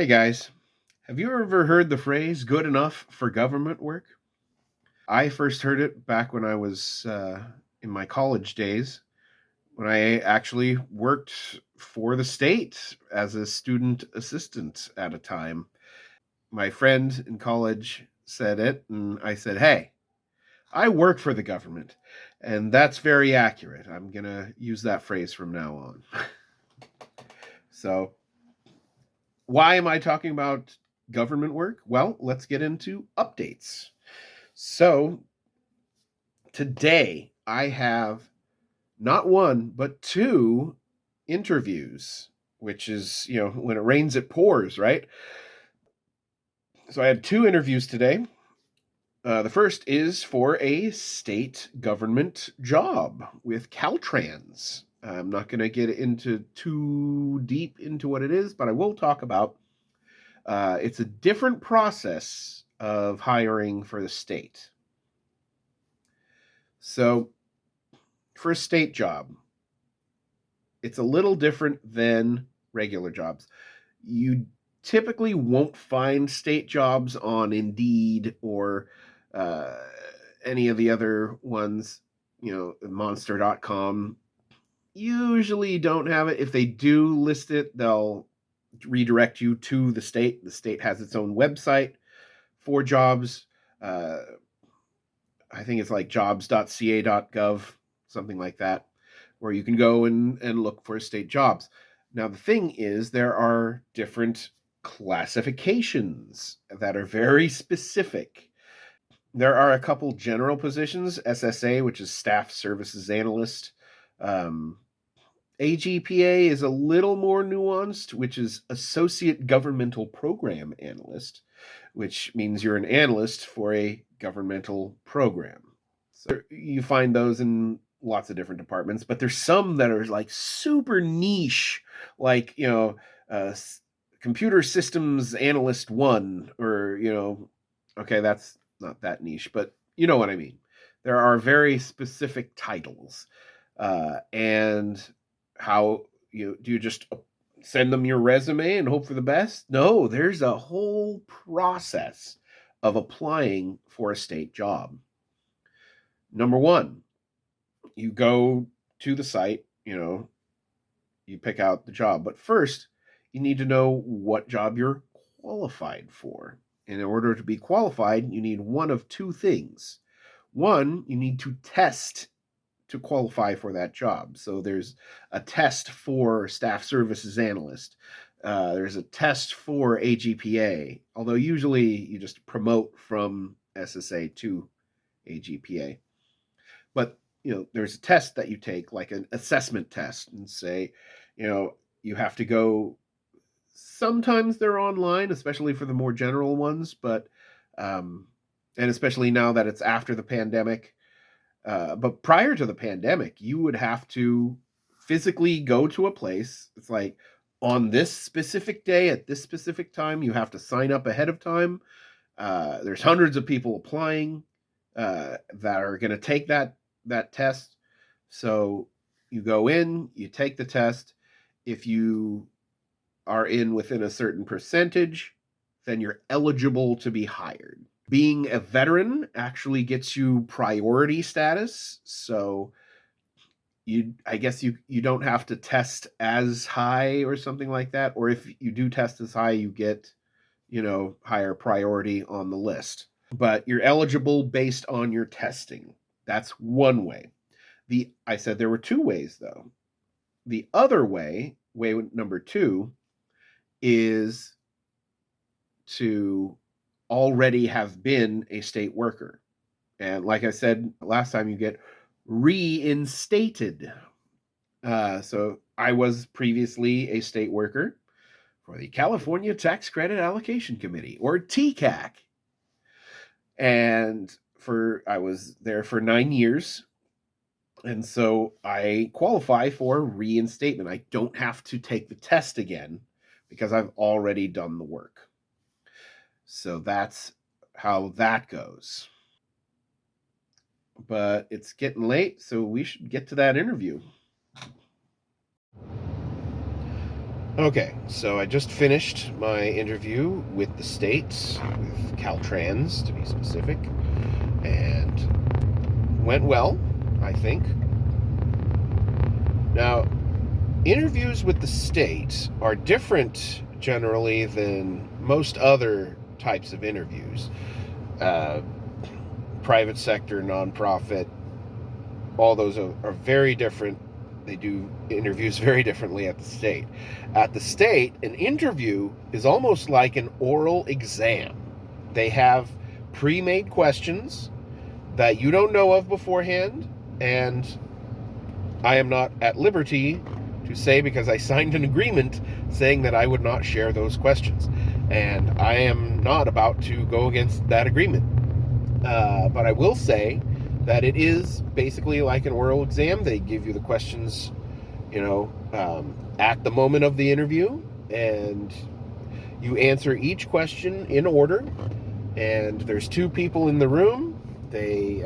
guys, have you ever heard the phrase good enough for government work? I first heard it back when I was in my college days, when I actually worked for the state as a student assistant at a time. My friend in college said it, and I said, hey, I work for the government. And that's very accurate. I'm going to use that phrase from now on. So, why am I talking about government work? Well, let's get into updates. So, today I have not one, but two interviews, which is, when it rains, it pours, right? So, I had two interviews today. The first is for a state government job with Caltrans. I'm not going to get into too deep into what it is, but I will talk about it's a different process of hiring for the state. So, for a state job, it's a little different than regular jobs. You typically won't find state jobs on Indeed or uh, any of the other ones, monster.com. Usually don't have it. If they do list it, they'll redirect you to the state. The state has its own website for jobs. Uh, I think it's like jobs.ca.gov, something like that, where you can go and look for state jobs. Now, the thing is, there are different classifications that are very specific. There are a couple general positions, SSA, which is Staff Services Analyst. AGPA is a little more nuanced, which is Associate Governmental Program Analyst, which means you're an analyst for a governmental program. So you find those in lots of different departments, but there's some that are like super niche, like, computer systems analyst one, or, okay, that's not that niche, but you know what I mean. There are very specific titles. And how do you just send them your resume and hope for the best? No, there's a whole process of applying for a state job. Number one, you go to the site, you pick out the job. But first, you need to know what job you're qualified for. And in order to be qualified, you need one of two things. One, you need to test to qualify for that job. So there's a test for Staff Services Analyst. There's a test for AGPA, although usually you just promote from SSA to AGPA. But, there's a test that you take, like an assessment test, and say, you have to go. Sometimes they're online, especially for the more general ones, but, and especially now that it's after the pandemic. But prior to the pandemic, you would have to physically go to a place. It's like on this specific day at this specific time, you have to sign up ahead of time. There's hundreds of people applying that are going to take that test. So you go in, you take the test. If you are in within a certain percentage, then you're eligible to be hired. Being a veteran actually gets you priority status. So I guess you don't have to test as high or something like that. Or if you do test as high, you get, higher priority on the list. But you're eligible based on your testing. That's one way. I said there were two ways, though. The other way number two, is to already have been a state worker. And like I said last time, you get reinstated. So I was previously a state worker for the California Tax Credit Allocation Committee, or TCAC. And I was there for 9 years. And so I qualify for reinstatement. I don't have to take the test again because I've already done the work. So that's how that goes. But it's getting late, so we should get to that interview. Okay, so I just finished my interview with the state, with Caltrans to be specific, and went well, I think. Now, interviews with the state are different generally than most other types of interviews. Uh, Private sector, nonprofit, all those are very different. They do interviews very differently at the state. At the state, an interview is almost like an oral exam. They have pre-made questions that you don't know of beforehand, and I am not at liberty to say, because I signed an agreement saying that I would not share those questions. And I am not about to go against that agreement. But I will say that it is basically like an oral exam. They give you the questions, at the moment of the interview, and you answer each question in order. And there's two people in the room. They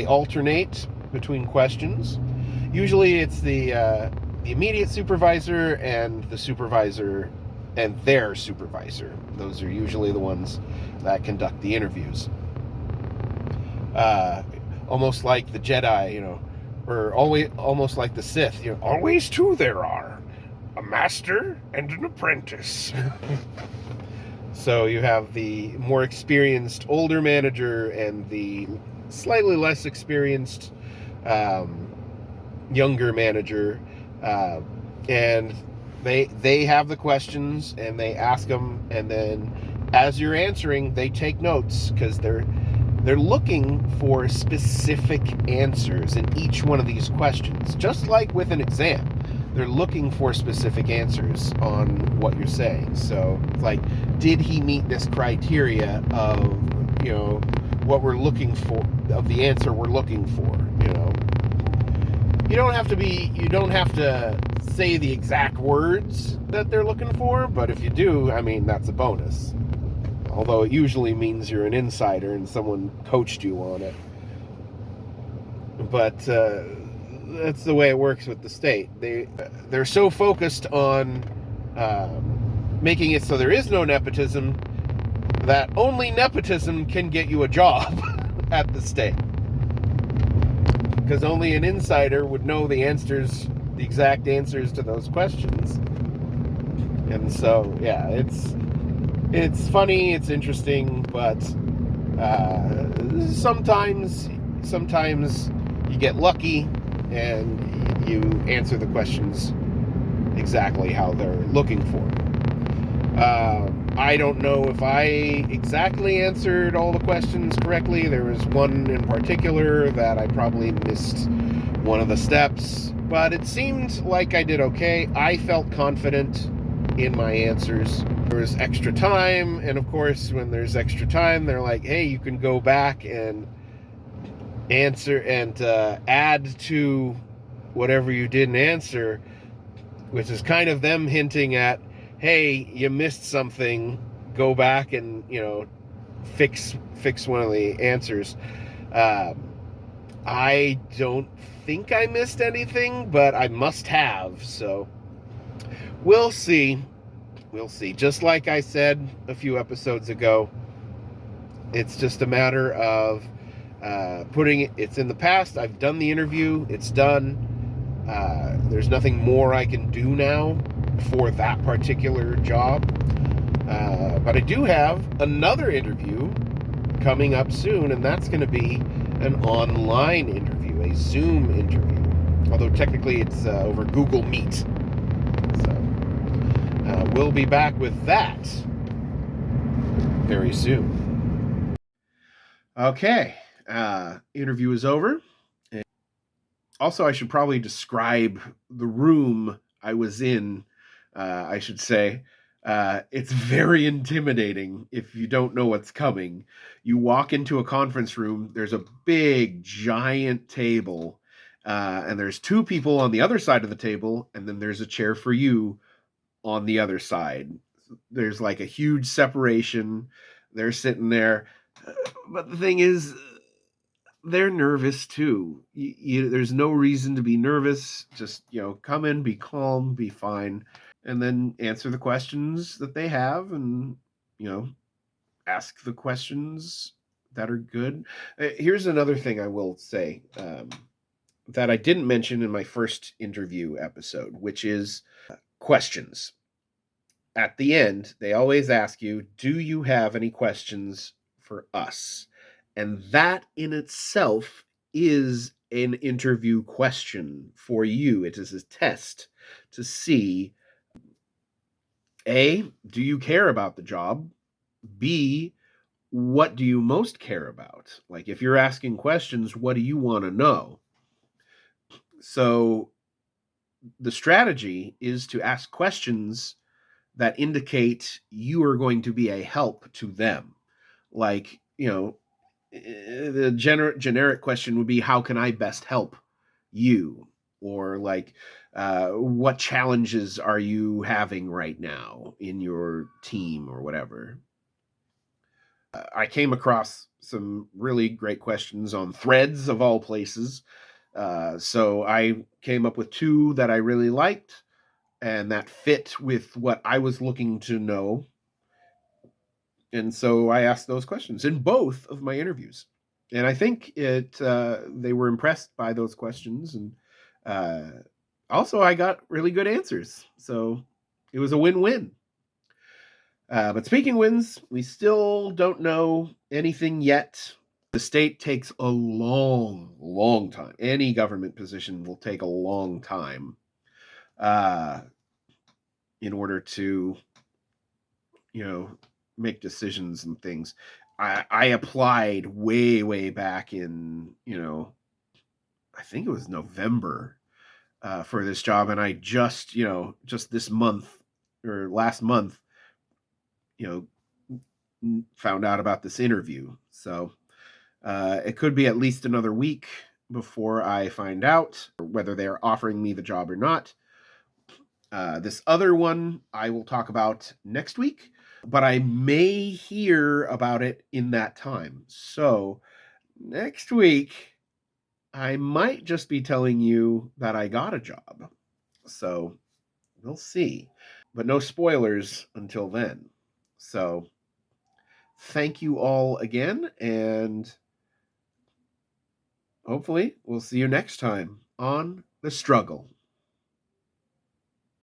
alternate between questions. Usually, it's the immediate supervisor and the supervisor and their supervisor. Those are usually the ones that conduct the interviews. Almost like the Jedi, or almost like the Sith. Always two there are, a master and an apprentice. So you have the more experienced older manager and the slightly less experienced younger manager, and they have the questions and they ask them, and then as you're answering, they take notes, because they're looking for specific answers in each one of these questions. Just like with an exam, they're looking for specific answers on what you're saying. So it's like, did he meet this criteria of what we're looking for, of the answer we're looking for? You don't have to say the exact words that they're looking for, but if you do, that's a bonus. Although it usually means you're an insider and someone coached you on it. But that's the way it works with the state. They're so focused on making it so there is no nepotism that only nepotism can get you a job at the state. Because only an insider would know the exact answers to those questions. And so, yeah, it's funny, it's interesting, but sometimes you get lucky and you answer the questions exactly how they're looking for. I don't know if I exactly answered all the questions correctly. There was one in particular that I probably missed one of the steps, but it seemed like I did okay. I felt confident in my answers. There was extra time, and of course, when there's extra time, they're like, hey, you can go back and answer and add to whatever you didn't answer, which is kind of them hinting at, hey, you missed something, go back and fix one of the answers. I don't think I missed anything, but I must have, so we'll see. Just like I said a few episodes ago, it's just a matter of putting it. It's in the past. I've done the interview. It's done. There's nothing more I can do now for that particular job. But I do have another interview coming up soon, and that's going to be an online interview, a Zoom interview. Although technically it's over Google Meet. So we'll be back with that very soon. Okay, interview is over. Also, I should probably describe the room I was in. I should say, it's very intimidating if you don't know what's coming. You walk into a conference room, there's a big, giant table, and there's two people on the other side of the table, and then there's a chair for you on the other side. There's like a huge separation. They're sitting there. But the thing is, they're nervous too. There's no reason to be nervous. Just, come in, be calm, be fine, and then answer the questions that they have, and, you know, ask the questions that are good. Here's another thing I will say, that I didn't mention in my first interview episode, which is questions. At the end, they always ask you, do you have any questions for us? And that in itself is an interview question for you. It is a test to see, A, do you care about the job? B, what do you most care about? Like, if you're asking questions, what do you want to know? So the strategy is to ask questions that indicate you are going to be a help to them. Like, the generic question would be, how can I best help you? Or like, what challenges are you having right now in your team or whatever? I came across some really great questions on Threads of all places. So I came up with two that I really liked and that fit with what I was looking to know. And so I asked those questions in both of my interviews. And I think they were impressed by those questions. And uh, also, I got really good answers. So it was a win win. But speaking wins, we still don't know anything yet. The state takes a long, long time. Any government position will take a long time uh, in order to, you know, make decisions and things. I applied way, way back in, I think it was November for this job. And I just, just this month or last month, found out about this interview. So it could be at least another week before I find out whether they're offering me the job or not. This other one I will talk about next week, but I may hear about it in that time. So next week, I might just be telling you that I got a job. So we'll see. But no spoilers until then. So thank you all again, and hopefully we'll see you next time on The Struggle.